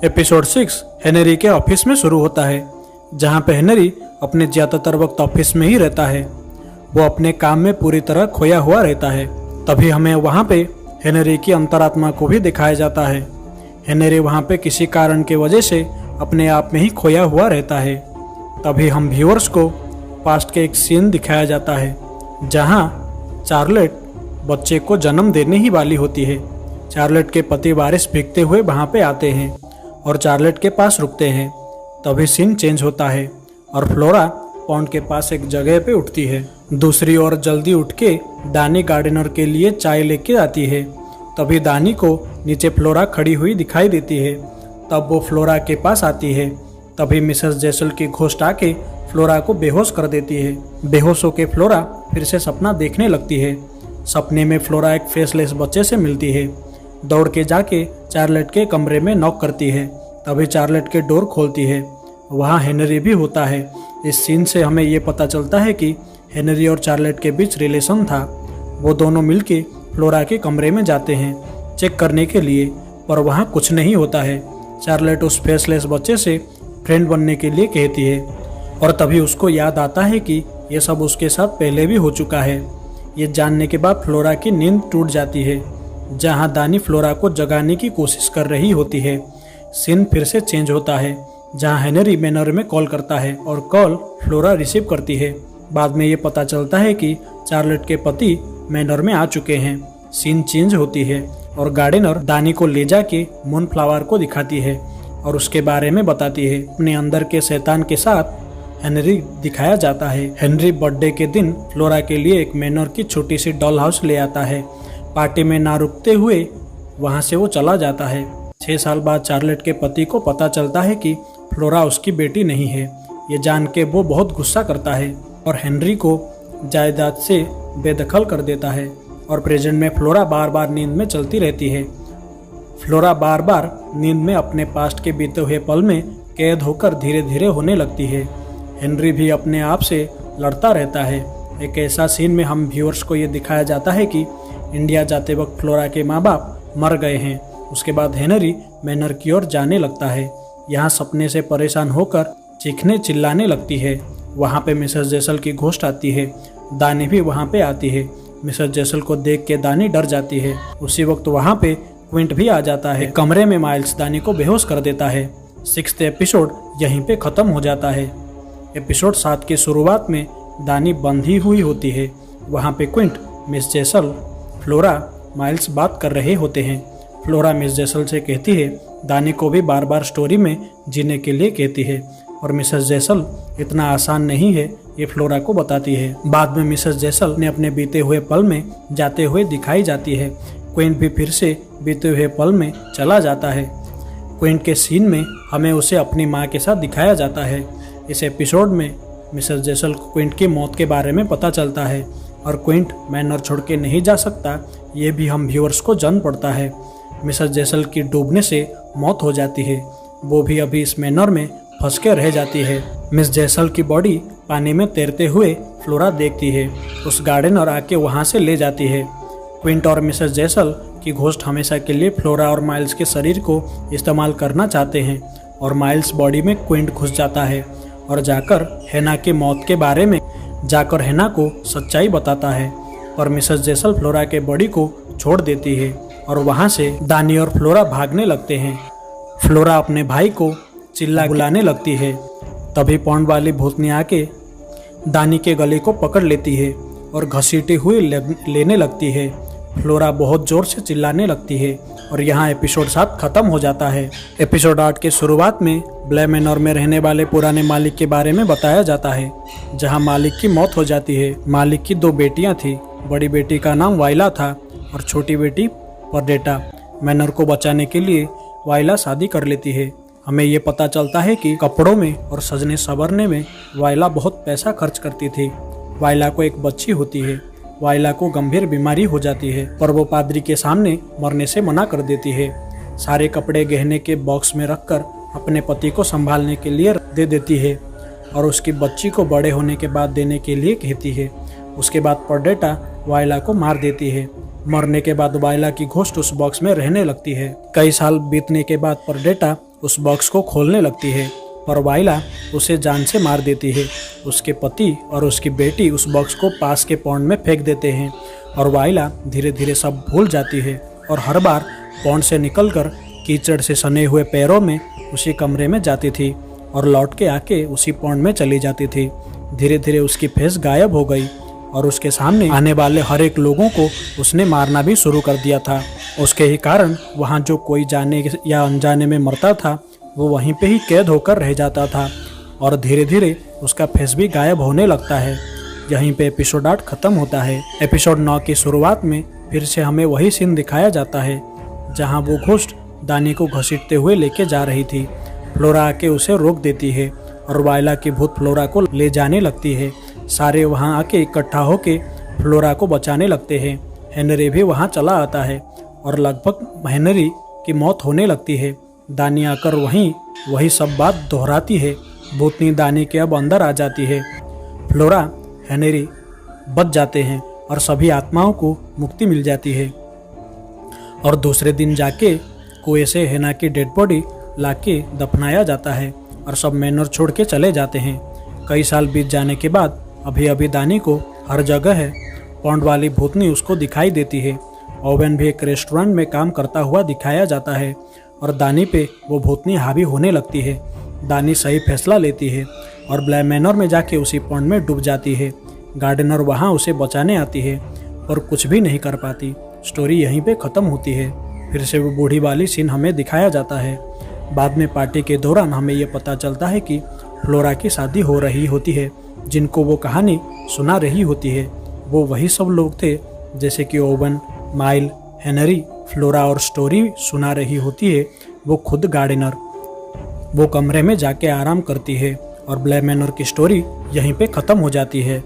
Episode 6 Henry के office में शुरू होता है, जहाँ पे हेनरी अपने ज़्यादातर वक्त ऑफिस में ही रहता है। वो अपने काम में पूरी तरह खोया हुआ रहता है। तभी हमें वहाँ पे हेनरी की अंतरात्मा को भी दिखाया जाता है। हेनरी वहाँ पे किसी कारण की वजह से अपने आप में ही खोया हुआ रहता है। तभी हम व्यूअर्स को पास्ट के एक सीन दिखाया जाता है, जहाँ चार्लेट बच्चे को जन्म देने ही वाली होती है। चार्लेट के पति वारिस भीगते हुए वहाँ पे आते हैं और चार्लेट के पास रुकते हैं। तभी सीन चेंज होता है और फ्लोरा पॉन्ड के पास एक जगह पे उठती है। दूसरी ओर जल्दी उठ के दानी गार्डनर के लिए चाय लेके आती है। तभी दानी को नीचे फ्लोरा खड़ी हुई दिखाई देती है। तब वो फ्लोरा के पास आती है। तभी मिसेस जेसल की घोस्ट आके फ्लोरा को बेहोश कर देती है। बेहोश होके फ्लोरा फिर से सपना देखने लगती है। सपने में फ्लोरा एक फेसलेस बच्चे से मिलती है। दौड़ के जाके चार्लेट के कमरे में नॉक करती है। तभी चार्लेट के डोर खोलती है। वहाँ हेनरी भी होता है। इस सीन से हमें ये पता चलता है कि हेनरी और चार्लेट के बीच रिलेशन था। वो दोनों मिलके फ्लोरा के कमरे में जाते हैं चेक करने के लिए, पर वहाँ कुछ नहीं होता है। चार्लेट उस फेसलेस बच्चे से फ्रेंड बनने के लिए कहती है और तभी उसको याद आता है कि ये सब उसके साथ पहले भी हो चुका है। ये जानने के बाद फ्लोरा की नींद टूट जाती है, जहाँ दानी फ्लोरा को जगाने की कोशिश कर रही होती है। सीन फिर से चेंज होता है, जहाँ हेनरी मैनर में कॉल करता है और कॉल फ्लोरा रिसीव करती है। बाद में ये पता चलता है कि चार्लेट के पति मैनर में आ चुके हैं। सीन चेंज होती है और गार्डनर दानी को ले जाके मूनफ्लावर को दिखाती है और उसके बारे में बताती है। अपने अंदर के शैतान के साथ हेनरी दिखाया जाता है। हेनरी बर्थडे के दिन फ्लोरा के लिए एक मैनर की छोटी सी डॉल हाउस ले आता है। पार्टी में ना रुकते हुए वहाँ से वो चला जाता है। 6 साल बाद चार्लेट के पति को पता चलता है कि फ्लोरा उसकी बेटी नहीं है। ये जान के वो बहुत गुस्सा करता है और हेनरी को जायदाद से बेदखल कर देता है। और प्रेजेंट में फ्लोरा बार बार नींद में चलती रहती है। फ्लोरा बार बार नींद में अपने पास्ट के बीते हुए पल में कैद होकर धीरे धीरे होने लगती है। हेनरी भी अपने आप से लड़ता रहता है। एक ऐसा सीन में हम व्यूअर्स को ये दिखाया जाता है कि इंडिया जाते वक्त फ्लोरा के माँ बाप मर गए हैं। उसके बाद हेनरी मैनर की ओर जाने लगता है। यहाँ सपने से परेशान होकर चीखने चिल्लाने लगती है। वहाँ पे मिसेस जेसल की घोस्ट आती है। दानी भी वहाँ पे आती है। मिसेस जेसल को देख के दानी डर जाती है। उसी वक्त वहाँ पे क्विंट भी आ जाता है। कमरे में माइल्स दानी को बेहोश कर देता है। 6th एपिसोड यहीं पे ख़त्म हो जाता है। एपिसोड 7 की शुरुआत में दानी बंधी हुई होती है। वहाँ पे Quint, miss Jesal, flora, miles बात कर रहे होते हैं। फ्लोरा मिस जेसल से कहती है दानी को भी बार बार स्टोरी में जीने के लिए कहती है और मिसेस जेसल इतना आसान नहीं है ये फ्लोरा को बताती है। बाद में मिसेस जेसल ने अपने बीते हुए पल में जाते हुए दिखाई जाती है। क्विंट भी फिर से बीते हुए पल में चला जाता है। क्विंट के सीन में हमें उसे अपनी माँ के साथ दिखाया जाता है। इस एपिसोड में मिसेस जेसल को क्विंट की मौत के बारे में पता चलता है और क्विंट मैनर छोड़ के नहीं जा सकता, ये भी हम व्यूअर्स को जान पड़ता है। मिसेस जेसल की डूबने से मौत हो जाती है। वो भी अभी इस मैनर में फंस के रह जाती है। मिस जेसल की बॉडी पानी में तैरते हुए फ्लोरा देखती है। उस गार्डनर आके वहाँ से ले जाती है। क्विंट और मिसेस जेसल की घोस्ट हमेशा के लिए फ्लोरा और माइल्स के शरीर को इस्तेमाल करना चाहते हैं और माइल्स बॉडी में क्विंट घुस जाता है और जाकर हेना की मौत के बारे में जाकर हेना को सच्चाई बताता है। पर मिसेस जेसल फ्लोरा के बॉडी को छोड़ देती है और वहाँ से दानी और फ्लोरा भागने लगते हैं। फ्लोरा अपने भाई को चिल्ला बुलाने लगती है। तभी पौंड वाली भूतनी आके दानी के गले को पकड़ लेती है और घसीटी हुई लेने लगती है। फ्लोरा बहुत जोर से चिल्लाने लगती है और यहाँ एपिसोड 7 खत्म हो जाता है। एपिसोड 8 के शुरुआत में ब्लैक मैनर में रहने वाले पुराने मालिक के बारे में बताया जाता है, जहाँ मालिक की मौत हो जाती है। मालिक की 2 बेटियाँ थी। बड़ी बेटी का नाम वाइला था और छोटी बेटी परडेटा। मैनर को बचाने के लिए वाइला शादी कर लेती है। हमें ये पता चलता है कि कपड़ों में और सजने संवरने में वाइला बहुत पैसा खर्च करती थी। वाइला को एक बच्ची होती है। वाइला को गंभीर बीमारी हो जाती है, पर वो पादरी के सामने मरने से मना कर देती है। सारे कपड़े गहने के बॉक्स में रखकर अपने पति को संभालने के लिए दे देती है और उसकी बच्ची को बड़े होने के बाद देने के लिए कहती है। उसके बाद परडेटा वाइला को मार देती है। मरने के बाद वाइला की घोस्ट उस बॉक्स में रहने लगती है। कई साल बीतने के बाद परडेटा उस बॉक्स को खोलने लगती है, पर वाइला उसे जान से मार देती है। उसके पति और उसकी बेटी उस बॉक्स को पास के पॉन्ड में फेंक देते हैं और वाइला धीरे धीरे सब भूल जाती है और हर बार पॉन्ड से निकलकर कीचड़ से सने हुए पैरों में उसी कमरे में जाती थी और लौट के आके उसी पॉन्ड में चली जाती थी। धीरे धीरे उसकी फेस गायब हो गई और उसके सामने आने वाले हर एक लोगों को उसने मारना भी शुरू कर दिया था। उसके ही कारण वहाँ जो कोई जाने या अनजाने में मरता था वो वहीं पे ही कैद होकर रह जाता था और धीरे धीरे उसका फेस भी गायब होने लगता है। यहीं पे एपिसोड 8 खत्म होता है। एपिसोड 9 की शुरुआत में फिर से हमें वही सीन दिखाया जाता है जहाँ वो घोस्ट दानी को घसीटते हुए लेके जा रही थी। फ्लोरा आके उसे रोक देती है और वाइला की भूत फ्लोरा को ले जाने लगती है। सारे वहाँ आके इकट्ठा होके फ्लोरा को बचाने लगते हैं। हेनरी भी वहाँ चला आता है और लगभग हेनरी की मौत होने लगती है। दानी आकर वही सब बात दोहराती है। भूतनी दानी के अब अंदर आ जाती है। फ्लोरा हेनरी बच जाते हैं और सभी आत्माओं को मुक्ति मिल जाती है और दूसरे दिन जाके कुएं से हेना की डेड बॉडी लाके दफनाया जाता है और सब मैनर छोड़ के चले जाते हैं। कई साल बीत जाने के बाद अभी दानी को हर जगह है पॉन्ड वाली भूतनी उसको दिखाई देती है। ओवेन भी एक रेस्टोरेंट में काम करता हुआ दिखाया जाता है और दानी पे वो भूतनी हावी होने लगती है। दानी सही फैसला लेती है और ब्लैक मैनर में जाके उसी पॉन्ड में डूब जाती है। गार्डनर वहाँ उसे बचाने आती है पर कुछ भी नहीं कर पाती। स्टोरी यहीं पे ख़त्म होती है। फिर से वो बूढ़ी वाली सीन हमें दिखाया जाता है। बाद में पार्टी के दौरान हमें ये पता चलता है कि फ्लोरा की शादी हो रही होती है। जिनको वो कहानी सुना रही होती है वो वही सब लोग थे जैसे कि ओवन, माइल, हेनरी, फ्लोरा और स्टोरी सुना रही होती है वो खुद गार्डनर। वो कमरे में जाके आराम करती है और ब्लैक मैनर की स्टोरी यहीं पे ख़त्म हो जाती है।